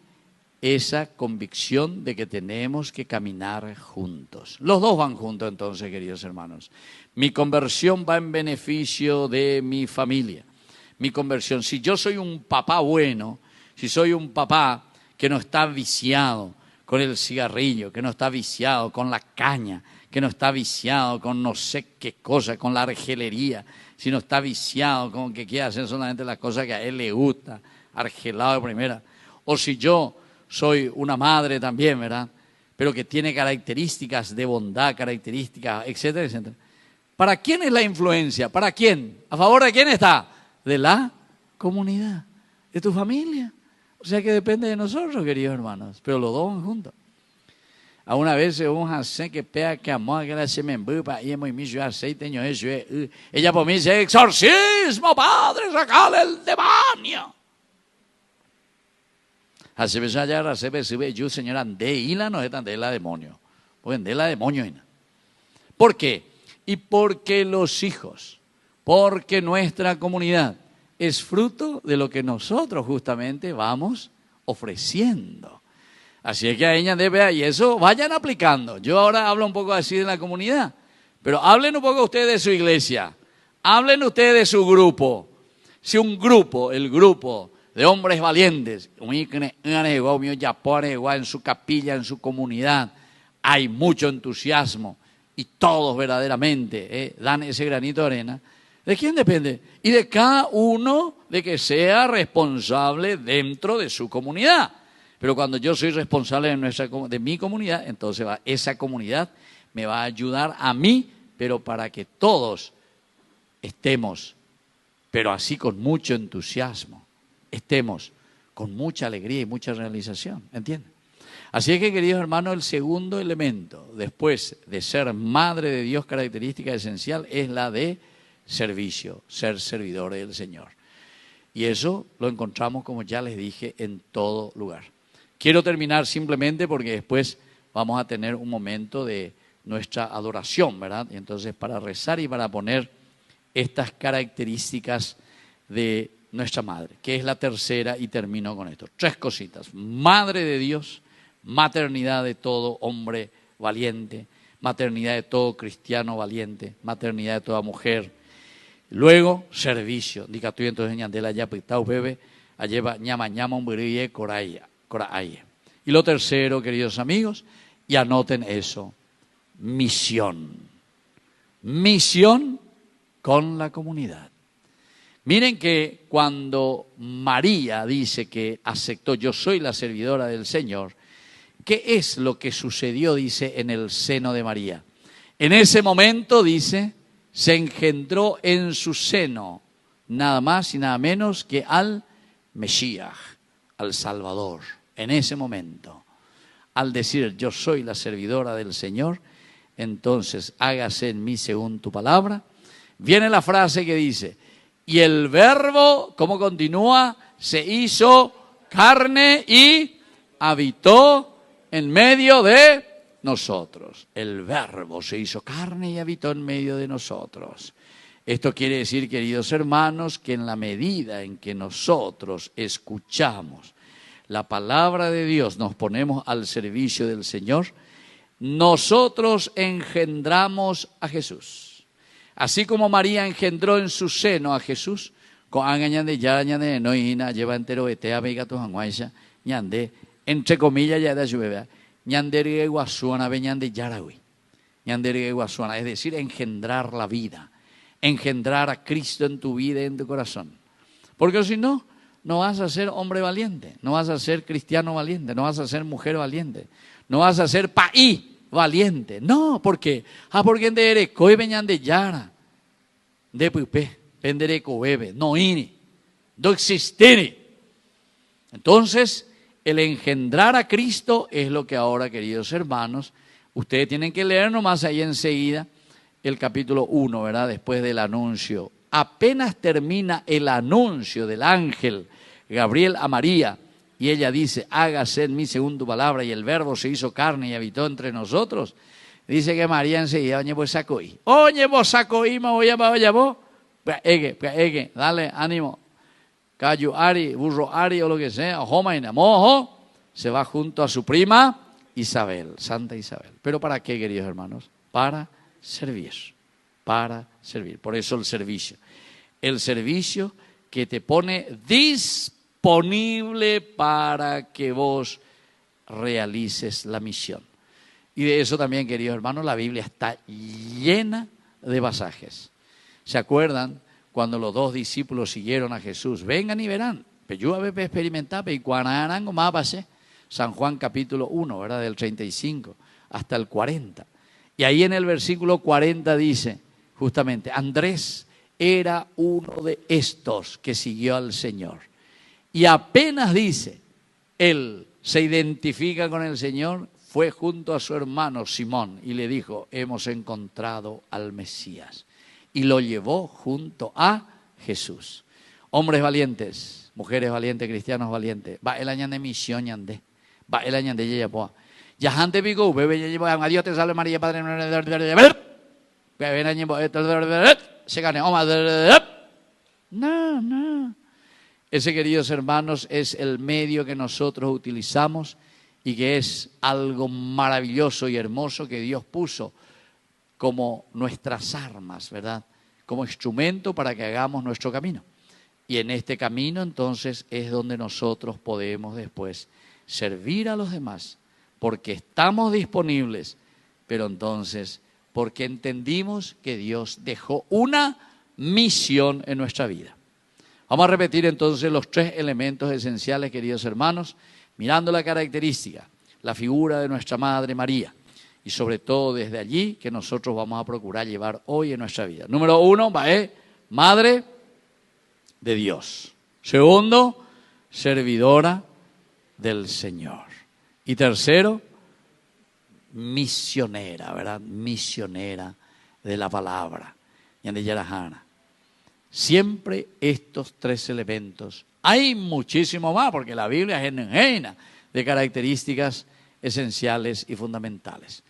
esa convicción de que tenemos que caminar juntos. Los dos van juntos entonces, queridos hermanos. Mi conversión va en beneficio de mi familia. Mi conversión, si yo soy un papá bueno, si soy un papá que no está viciado con el cigarrillo, que no está viciado con la caña, que no está viciado con no sé qué cosa, con la argelería, si no está viciado con que quiere hacer solamente las cosas que a él le gusta, argelado de primera. O si yo soy una madre también, ¿verdad? Pero que tiene características de bondad, características, etcétera, etcétera. ¿Para quién es la influencia? ¿Para quién? ¿A favor de quién está? De la comunidad, de tu familia. O sea que depende de nosotros, queridos hermanos, pero los dos van juntos. A una vez un hace que pega que amor que la se me embupa y hemos mijo aceite ño eso ella por mí dice exorcismo, padre, sacale el demonio. Hace vez allá hace vez sube yo señora de ila no es tan de la demonio, porque de la demonio. ¿Por qué? Y porque los hijos, porque nuestra comunidad es fruto de lo que nosotros justamente vamos ofreciendo. Así es que a ella debe, y eso vayan aplicando. Yo ahora hablo un poco así de la comunidad, pero hablen un poco ustedes de su iglesia, hablen ustedes de su grupo. Si un grupo, el grupo de hombres valientes, en su capilla, en su comunidad, hay mucho entusiasmo y todos verdaderamente dan ese granito de arena. ¿De quién depende? Y de cada uno de que sea responsable dentro de su comunidad. Pero cuando yo soy responsable de mi comunidad, entonces esa comunidad me va a ayudar a mí, pero para que todos estemos, pero así con mucho entusiasmo, estemos con mucha alegría y mucha realización, ¿entienden? Así es que, queridos hermanos, el segundo elemento, después de ser madre de Dios, característica esencial, es la de servicio, ser servidores del Señor. Y eso lo encontramos, como ya les dije, en todo lugar. Quiero terminar simplemente porque después vamos a tener un momento de nuestra adoración, ¿verdad? Y entonces para rezar y para poner estas características de nuestra madre, que es la tercera, y termino con esto. 3 cositas. Madre de Dios, maternidad de todo hombre valiente, maternidad de todo cristiano valiente, maternidad de toda mujer. Luego, servicio. Dica tú entonces ñandela ya pitao bebe, alleva ñama ñama un brille coraya. Y lo tercero, queridos amigos, y anoten eso, misión. Misión con la comunidad. Miren que cuando María dice que aceptó, yo soy la servidora del Señor, ¿qué es lo que sucedió, dice, en el seno de María? En ese momento, dice, se engendró en su seno nada más y nada menos que al Mesías, al Salvador. En ese momento, al decir yo soy la servidora del Señor, entonces hágase en mí según tu palabra. Viene la frase que dice, y el verbo, ¿cómo continúa? Se hizo carne y habitó en medio de nosotros. El verbo se hizo carne y habitó en medio de nosotros. Esto quiere decir, queridos hermanos, que en la medida en que nosotros escuchamos la palabra de Dios, nos ponemos al servicio del Señor, nosotros engendramos a Jesús. Así como María engendró en su seno a Jesús, entre comillas, ya da su bebé, es decir, engendrar la vida, engendrar a Cristo en tu vida y en tu corazón. Porque si no, no vas a ser hombre valiente, no vas a ser cristiano valiente, no vas a ser mujer valiente, no vas a ser país valiente. No, ¿por qué? Porque en coy venían de yara, de pupe, pendere coebe, no ini, no existir. Entonces, el engendrar a Cristo es lo que ahora, queridos hermanos, ustedes tienen que leer nomás ahí enseguida el capítulo 1, ¿verdad? Después del anuncio apenas termina el anuncio del ángel Gabriel a María, y ella dice, hágase en mí según tu palabra, y el verbo se hizo carne y habitó entre nosotros, dice que María enseguida, oye, vos sacoí, me voy a vos, dale, ánimo, cayu ari, burro ari o lo que sea, ojomaina, mojo, se va junto a su prima Isabel, Santa Isabel. ¿Pero para qué, queridos hermanos? Para servir. Por eso el servicio que te pone disponible para que vos realices la misión. Y de eso también, queridos hermanos, la Biblia está llena de pasajes. ¿Se acuerdan cuando los 2 discípulos siguieron a Jesús? Vengan y verán. Pero yo a veces experimentar, y cuando más pasé. San Juan capítulo 1, ¿verdad? Del 35 hasta el 40. Y ahí en el versículo 40 dice, justamente, Andrés era uno de estos que siguió al Señor. Y apenas dice, él se identifica con el Señor, fue junto a su hermano Simón y le dijo, hemos encontrado al Mesías. Y lo llevó junto a Jesús. Hombres valientes, mujeres valientes, cristianos valientes. Va el año de misión yande. Va el año de ella poa. Ya antes pico, bebé ya llevo a Dios te salve María Padre. Se gane. No. Ese, queridos hermanos, es el medio que nosotros utilizamos y que es algo maravilloso y hermoso que Dios puso como nuestras armas, ¿verdad? Como instrumento para que hagamos nuestro camino. Y en este camino, entonces, es donde nosotros podemos después servir a los demás, porque estamos disponibles, pero entonces, porque entendimos que Dios dejó una misión en nuestra vida. Vamos a repetir entonces los 3 elementos esenciales, queridos hermanos, mirando la característica, la figura de nuestra Madre María, y sobre todo desde allí que nosotros vamos a procurar llevar hoy en nuestra vida. Número 1, Madre de Dios. Segundo, servidora del Señor. Y tercero, misionera, ¿verdad? Misionera de la palabra. Siempre estos 3 elementos. Hay muchísimo más, porque la Biblia es llena de características esenciales y fundamentales.